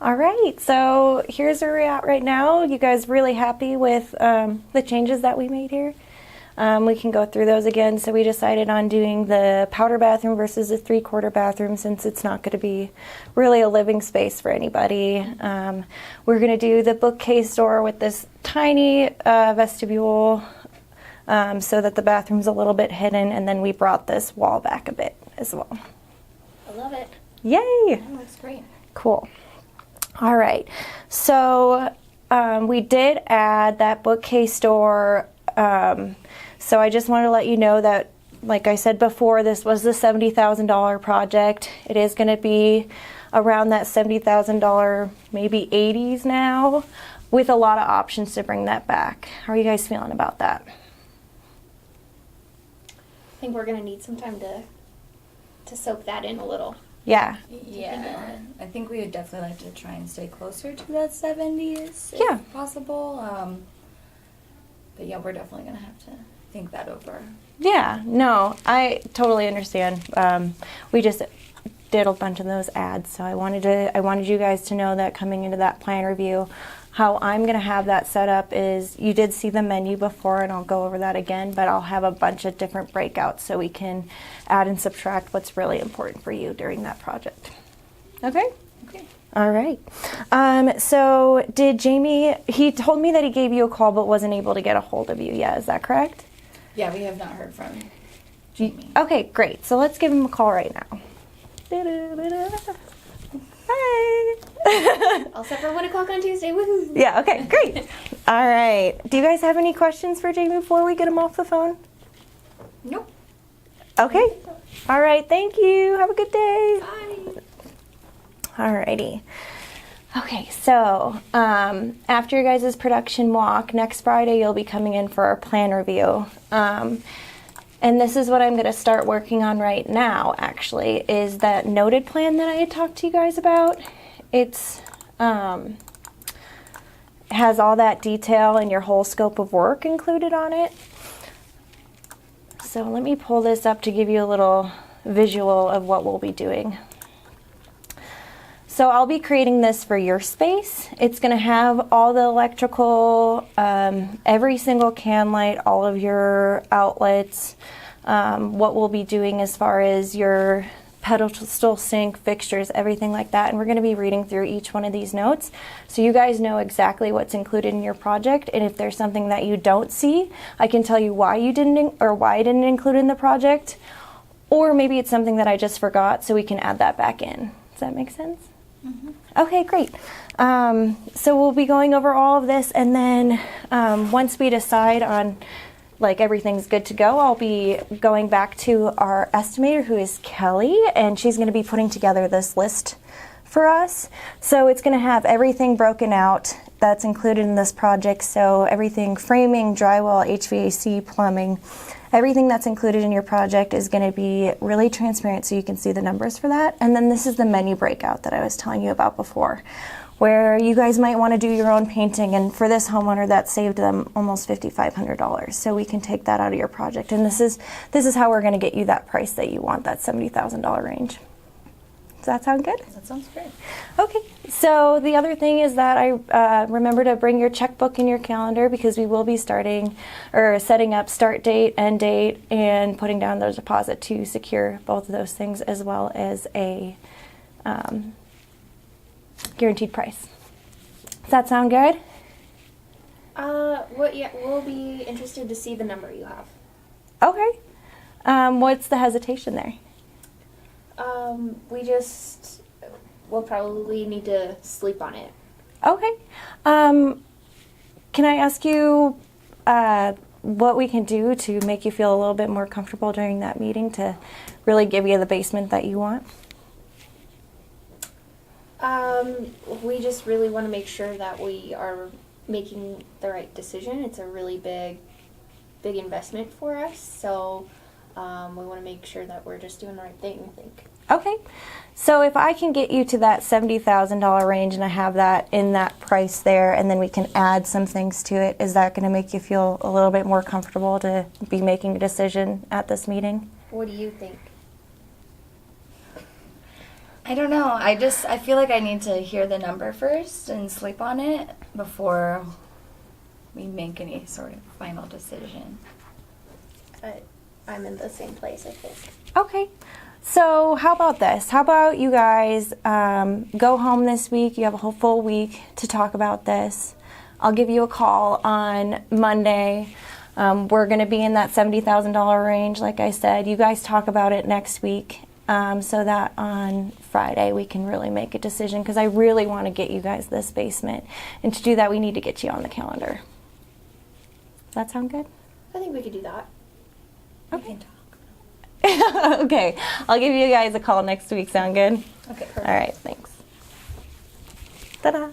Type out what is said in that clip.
All right, so here's where we're at right now. You guys really happy with the changes that we made here? We can go through those again. So we decided on doing the powder bathroom versus the 3/4 bathroom since it's not going to be really a living space for anybody. We're going to do the bookcase door with this tiny vestibule so that the bathroom's a little bit hidden, and then we brought this wall back a bit as well. I love it. Yay! That looks great. Cool. All right, so we did add that bookcase door. So I just want to let you know that, like I said before, this was the $70,000 project. It is going to be around that $70,000, maybe 80s now, with a lot of options to bring that back. How are you guys feeling about that? I think we're gonna need some time to soak that in a little. Yeah. Yeah, I think we would definitely like to try and stay closer to that 70s Yeah. if possible. But yeah, we're definitely going to have to think that over. Yeah, no, I totally understand. We just did a bunch of those ads, so I wanted you guys to know that coming into that plan review, how I'm going to have that set up is, you did see the menu before, and I'll go over that again, but I'll have a bunch of different breakouts so we can add and subtract what's really important for you during that project. Okay? Okay. All right. So did Jamie, he told me that he gave you a call but wasn't able to get a hold of you yet. Is that correct? Yeah, we have not heard from Jamie. Okay, great. So let's give him a call right now. Hi. All set for 1 o'clock on Tuesday. Woohoo! Yeah, okay, great. All right. Do you guys have any questions for Jamie before we get him off the phone? Nope. Okay. All right, thank you. Have a good day. Bye. Alrighty. Okay, so after your guys' production walk, next Friday you'll be coming in for our plan review. And this is what I'm going to start working on right now, actually, is that noted plan that I had talked to you guys about. It's has all that detail and your whole scope of work included on it. So let me pull this up to give you a little visual of what we'll be doing. So I'll be creating this for your space. It's going to have all the electrical, every single can light, all of your outlets, what we'll be doing as far as your pedestal sink, fixtures, everything like that. And we're going to be reading through each one of these notes so you guys know exactly what's included in your project. And if there's something that you don't see, I can tell you why you didn't, or why I didn't include in the project. Or maybe it's something that I just forgot, so we can add that back in. Does that make sense? Mm-hmm. Okay, great. So we'll be going over all of this, and then once we decide on like everything's good to go, I'll be going back to our estimator, who is Kelly, and she's going to be putting together this list for us. So it's going to have everything broken out that's included in this project. So everything, framing, drywall, HVAC, plumbing, everything that's included in your project is going to be really transparent so you can see the numbers for that. And then this is the menu breakout that I was telling you about before, where you guys might want to do your own painting. And for this homeowner, that saved them almost $5,500. So we can take that out of your project. And this is how we're going to get you that price that you want, that $70,000 range. Does that sound good? That sounds great. Okay, so the other thing is that I remember to bring your checkbook in your calendar, because we will be starting or setting up start date, end date, and putting down the deposit to secure both of those things, as well as a guaranteed price. Does that sound good? Yeah, we'll be interested to see the number you have. Okay. What's the hesitation there? We'll probably need to sleep on it. Okay. Can I ask you what we can do to make you feel a little bit more comfortable during that meeting to really give you the basement that you want? We just really want to make sure that we are making the right decision. It's a really big investment for us, so we want to make sure that we're just doing the right thing, I think. Okay, so if I can get you to that $70,000 range and I have that in that price there, and then we can add some things to it, is that going to make you feel a little bit more comfortable to be making a decision at this meeting? What do you think? I don't know. I feel like I need to hear the number first and sleep on it before we make any sort of final decision. I'm in the same place, I think. Okay. So how about this? How about you guys go home this week? You have a whole full week to talk about this. I'll give you a call on Monday. We're going to be in that $70,000 range, like I said. You guys talk about it next week so that on Friday we can really make a decision, because I really want to get you guys this basement. And to do that, we need to get you on the calendar. Does that sound good? I think we could do that. We can talk. Okay. I'll give you guys a call next week. Sound good? Okay, perfect. All right. Thanks. Ta-da.